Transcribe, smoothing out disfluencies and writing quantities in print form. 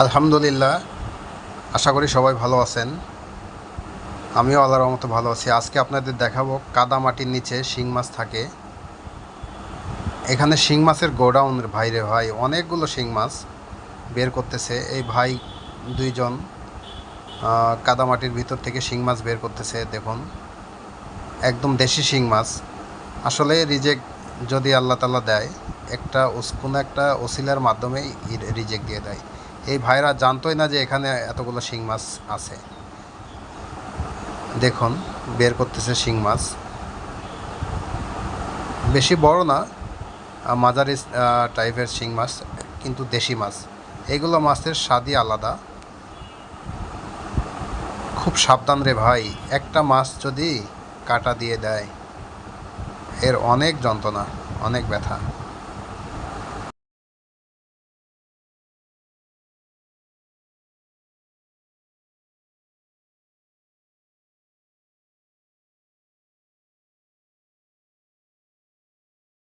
আলহামদুলিল্লাহ, আশা করি সবাই ভালো আছেন। আমিও আল্লাহর রহমতে ভালো আছি। আজকে আপনাদের দেখাবো কাদা মাটির নিচে শিং মাছ থাকে। এখানে শিং মাছের গোডাউনের ভাইরে ভাই অনেকগুলো শিং মাছ বের করতেছে এই ভাই দুইজন। কাদা মাটির ভিতর থেকে শিং মাছ বের করতেছে। দেখুন, একদম দেশি শিং মাছ। আসলে রিজেক্ট যদি আল্লাহ তাআলা দেয়, কোনো একটা ওসিলার মাধ্যমেই রিজেক্ট দিয়ে দেয়। এই ভাইরা জানতোই না যে এখানে এতগুলো শিং মাছ আছে। দেখুন, বের করতেছে শিং মাছ। বেশি বড় না, মাঝারি টাইপের শিং মাছ, কিন্তু দেশি মাছ। এইগুলো মাছের স্বাদই আলাদা। খুব সাবধান রে ভাই, একটা মাছ যদি কাটা দিয়ে দেয় এর অনেক যন্ত্রণা, অনেক ব্যথা।